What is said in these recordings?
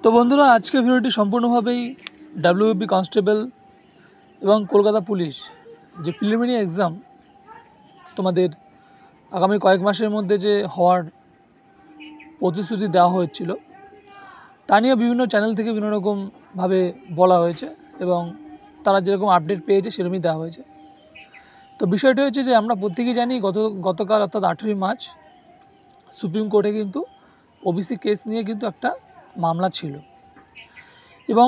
তো বন্ধুরা, আজকের ভিডিওটি সম্পূর্ণভাবেই ডাব্লিউবিপি কনস্টেবল এবং কলকাতা পুলিশ যে প্রিলিমিনারি এক্সাম তোমাদের আগামী কয়েক মাসের মধ্যে যে হওয়ার প্রতিশ্রুতি দেওয়া হয়েছিল তা নিয়ে বিভিন্ন চ্যানেল থেকে বিভিন্ন রকমভাবে বলা হয়েছে এবং তারা যেরকম আপডেট পেয়েছে সেরকমই দেওয়া হয়েছে। তো বিষয়টি হচ্ছে যে আমরা প্রত্যেকেই জানি গতকাল অর্থাৎ 18ই মার্চ সুপ্রিম কোর্টে কিন্তু ওবিসি কেস নিয়ে কিন্তু একটা মামলা ছিল এবং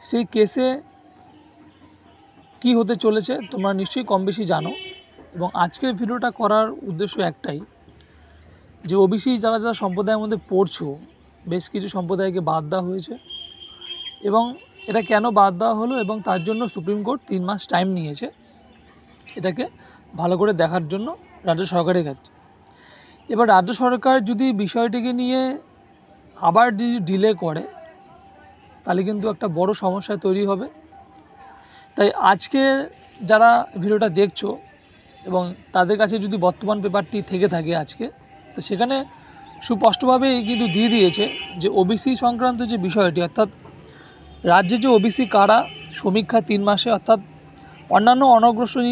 সেই কেসে কি হতে চলেছে তোমরা নিশ্চয়ই কম বেশি জানো। এবং আজকের ভিডিওটা করার উদ্দেশ্য একটাই যে ওবিসি যারা যারা সম্প্রদায়ের মধ্যে পড়ছো, বেশ কিছু সম্প্রদায়কে বাদ দেওয়া হয়েছে এবং এটা কেন বাদ দেওয়া হলো এবং তার জন্য সুপ্রিম কোর্ট 3 মাস টাইম নিয়েছে এটাকে ভালো করে দেখার জন্য রাজ্য সরকারের কাছে। এবার রাজ্য সরকার যদি বিষয়টিকে নিয়ে আবার ডিলে করে তাহলে কিন্তু একটা বড় সমস্যা তৈরি হবে। তাই আজকে যারা ভিডিওটা দেখছো এবং তাদের কাছে যদি বর্তমান পেপারটি থেকে থাকে আজকে, তো সেখানে সুস্পষ্টভাবেই কিন্তু দিয়ে দিয়েছে যে ওবিসি সংক্রান্ত যে বিষয়টি, অর্থাৎ রাজ্যে যে ওবিসি কারা সমীক্ষা 3 মাসে, অর্থাৎ অন্যান্য অনগ্রসর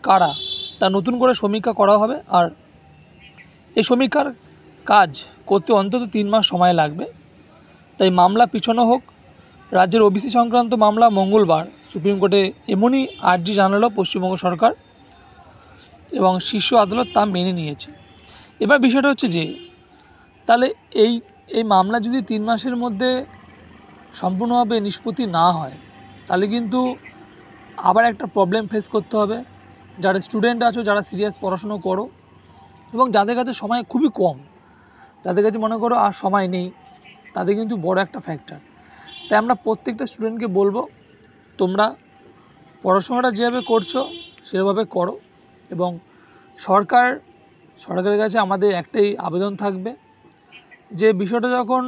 কারা তা নতুন করে সমীক্ষা করা হবে। আর এই সমীক্ষার কাজ করতে অন্তত 3 মাস সময় লাগবে। তাই মামলা পিছনো হোক। রাজ্যের ওবিসি সংক্রান্ত মামলা মঙ্গলবার সুপ্রিম কোর্টে এমনই আর্জি জানালো পশ্চিমবঙ্গ সরকার এবং শীর্ষ আদালত তা মেনে নিয়েছে। এবার বিষয়টা হচ্ছে যে তাহলে এই মামলা যদি 3 মাসের মধ্যে সম্পূর্ণভাবে নিষ্পত্তি না হয় তাহলে কিন্তু আবার একটা প্রবলেম ফেস করতে হবে। যারা স্টুডেন্ট আছো, যারা সিরিয়াস পড়াশুনো করো এবং যাদের কাছে সময় খুবই কম, যাদের কাছে মনে করো আর সময় নেই, তাদের কিন্তু বড় একটা ফ্যাক্টর। তাই আমরা প্রত্যেকটা স্টুডেন্টকে বলবো তোমরা পড়াশোনাটা যেভাবে করছো সেভাবে করো এবং সরকারের কাছে আমাদের একটাই আবেদন থাকবে যে বিষয়টা যখন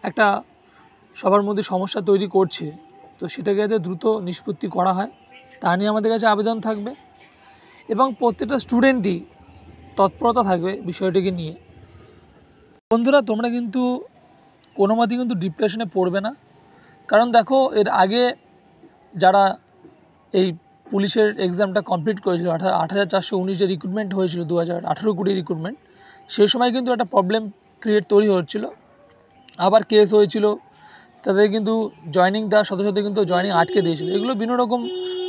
একটা সবার মধ্যে সমস্যা তৈরি করছে তো সেটাকে যাতে দ্রুত নিষ্পত্তি করা হয় তা নিয়ে আমাদের কাছে আবেদন থাকবে এবং প্রত্যেকটা স্টুডেন্টই তৎপরতা থাকবে বিষয়টিকে নিয়ে। বন্ধুরা, তোমরা কিন্তু কোনো মতেই কিন্তু ডিপ্রেশনে পড়বে না, কারণ দেখো এর আগে যারা এই পুলিশের এক্সামটা কমপ্লিট করেছিল 8,419 যে রিক্রুটমেন্ট হয়েছিল 2018-20 রিক্রুটমেন্ট, সেই সময় কিন্তু একটা প্রবলেম ক্রিয়েট তৈরি হচ্ছিল, আবার কেস হয়েছিল, তাদের কিন্তু জয়েনিং দেওয়ার সাথে সাথে কিন্তু জয়েনিং আটকে দিয়েছিল। এগুলো বিভিন্ন রকম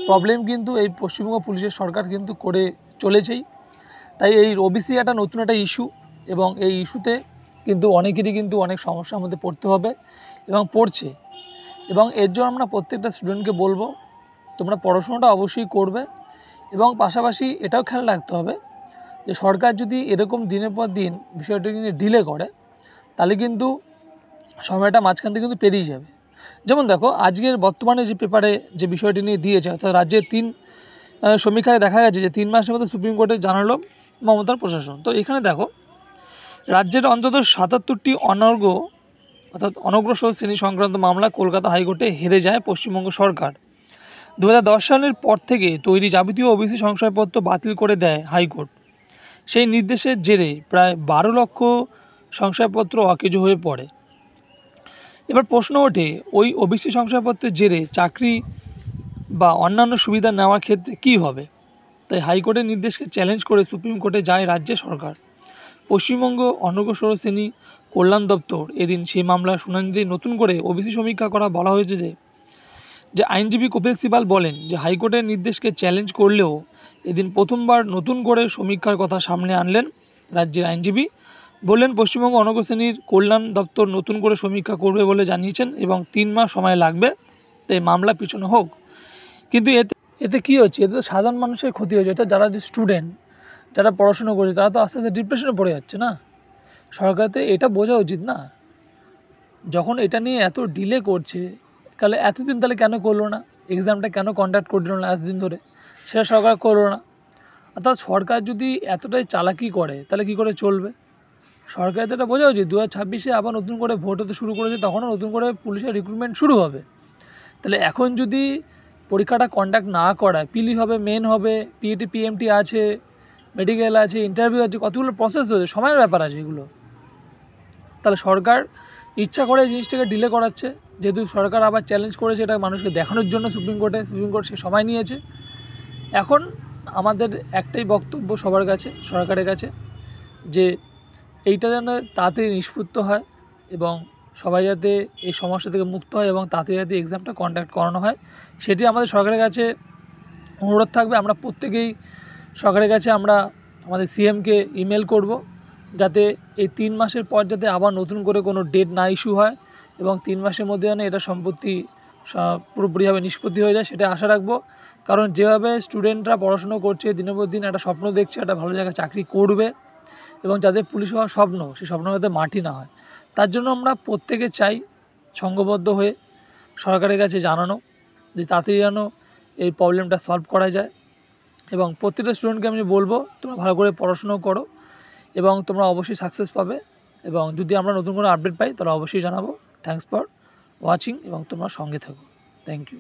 প্রবলেম কিন্তু এই পশ্চিমবঙ্গ পুলিশের সরকার কিন্তু করে চলেছেই। তাই এই ওবিসি একটা নতুন একটা ইস্যু এবং এই ইস্যুতে কিন্তু অনেকেরই কিন্তু অনেক সমস্যার মধ্যে পড়তে হবে এবং পড়ছে। এবং এর জন্য আমরা প্রত্যেকটা স্টুডেন্টকে বলবো তোমরা পড়াশোনাটা অবশ্যই করবে এবং পাশাপাশি এটাও খেয়াল রাখতে হবে যে সরকার যদি এরকম দিনের পর দিন বিষয়টাকে নিয়ে ডিলে করে তাহলে কিন্তু সময়টা মাঝখান থেকে কিন্তু পেরিয়ে যাবে। যেমন দেখো আজকের বর্তমানে যে পেপারে যে বিষয়টি নিয়ে দিয়েছে, অর্থাৎ রাজ্যের 3 সমীক্ষায় দেখা গেছে যে 3 মাসের মধ্যে সুপ্রিম কোর্টে জানালো মমতার প্রশাসন। তো এখানে দেখো রাজ্যের অন্তত 77টি অনগ্রসর শ্রেণী সংক্রান্ত মামলা কলকাতা হাইকোর্টে হেরে যায় পশ্চিমবঙ্গ সরকার। 2010 সালের পর থেকে তৈরি যাবতীয় ওবিসি সংশয়পত্র বাতিল করে দেয় হাইকোর্ট। সেই নির্দেশের জেরে প্রায় 12 লক্ষ সংশয়পত্র অকেজ হয়ে পড়ে। এবার প্রশ্ন ওঠে ওই ওবিসি সংশয়পত্রের জেরে চাকরি বা অন্যান্য সুবিধা নেওয়ার ক্ষেত্রে কী হবে। তাই হাইকোর্টের নির্দেশকে চ্যালেঞ্জ করে সুপ্রিম কোর্টে যায় রাজ্যের সরকার। পশ্চিমবঙ্গ অনগ্রসর শ্রেণী কল্যাণ দপ্তর এদিন সেই মামলার শুনানিতে নতুন করে ওবিসি সমীক্ষা করা বলা হয়েছে যে আইনজীবী কপিল সিবাল বলেন যে হাইকোর্টের নির্দেশকে চ্যালেঞ্জ করলেও এদিন প্রথমবার নতুন করে সমীক্ষার কথা সামনে আনলেন রাজ্যের আইনজীবী। বললেন পশ্চিমবঙ্গ অনগ্রসর শ্রেণীর কল্যাণ দপ্তর নতুন করে সমীক্ষা করবে বলে জানিয়েছেন এবং 3 মাস সময় লাগবে, তাই মামলা পিছনে হোক। কিন্তু এতে কী হচ্ছে, এতে তো সাধারণ মানুষের ক্ষতি হচ্ছে, অর্থাৎ যারা যে স্টুডেন্ট যারা পড়াশুনো করছে তারা তো আস্তে আস্তে ডিপ্রেশনে পড়ে যাচ্ছে না। সরকারতে এটা বোঝা উচিত না, যখন এটা নিয়ে এত ডিলে করছে তাহলে এতদিন তাহলে কেন করলো না, এক্সামটা কেন কন্ডাক্ট করলো না এতদিন ধরে, সেটা সরকার করলো না। অর্থাৎ সরকার যদি এতটাই চালাকি করে তাহলে কী করে চলবে। সরকারের তো এটা বোঝা উচিত 2026-এ আবার নতুন করে ভোট হতে শুরু করেছে, তখনও নতুন করে পুলিশের রিক্রুটমেন্ট শুরু হবে। তাহলে এখন যদি পরীক্ষাটা কন্ডাক্ট না করায়, পিলি হবে, মেন হবে, পিইটি পিএমটি আছে, মেডিকেল আছে, ইন্টারভিউ আছে, কতগুলো প্রসেস রয়েছে, সময়ের ব্যাপার আছে এগুলো। তাহলে সরকার ইচ্ছা করে এই জিনিসটাকে ডিলে করাচ্ছে, যেহেতু সরকার আবার চ্যালেঞ্জ করেছে এটা মানুষকে দেখানোর জন্য সুপ্রিম কোর্ট সে সময় নিয়েছে। এখন আমাদের একটাই বক্তব্য সবার কাছে, সরকারের কাছে, যে এইটা যেন তাড়াতাড়ি নিষ্পত্তি হয় এবং সবাই যাতে এই সমস্যা থেকে মুক্ত হয় এবং তাড়াতাড়ি যাতে এক্সামটা কন্ডাক্ট করানো হয়, সেটি আমাদের সরকারের কাছে অনুরোধ থাকবে। আমরা প্রত্যেকেই সরকারের কাছে আমরা আমাদের সিএমকে ইমেল করব, যাতে এই 3 মাসের পর যাতে আবার নতুন করে কোনো ডেট না ইস্যু হয় এবং 3 মাসের মধ্যে যেন এটা সম্পত্তি পুরোপুরিভাবে নিষ্পত্তি হয়ে যায়, সেটা আশা রাখবো। কারণ যেভাবে স্টুডেন্টরা পড়াশুনো করছে, দিনের পর দিন একটা স্বপ্ন দেখছে একটা ভালো জায়গায় চাকরি করবে এবং যাদের পুলিশ হওয়ার স্বপ্ন, সেই স্বপ্ন যাতে মাটি না হয়, তার জন্য আমরা প্রত্যেকে চাই সংঘবদ্ধ হয়ে সরকারের কাছে জানানো যে তাড়াতাড়ি যেন এই প্রবলেমটা সলভ করা যায়। এবং প্রত্যেকটা স্টুডেন্টকে আমি বলবো তোমরা ভালো করে পড়াশুনো করো এবং তোমরা অবশ্যই সাকসেস পাবে। এবং যদি আমরা নতুন কোনো আপডেট পাই তাহলে অবশ্যই জানাবো। থ্যাঙ্কস ফর ওয়াচিং এবং তোমরা সঙ্গে থাকো। Thank you.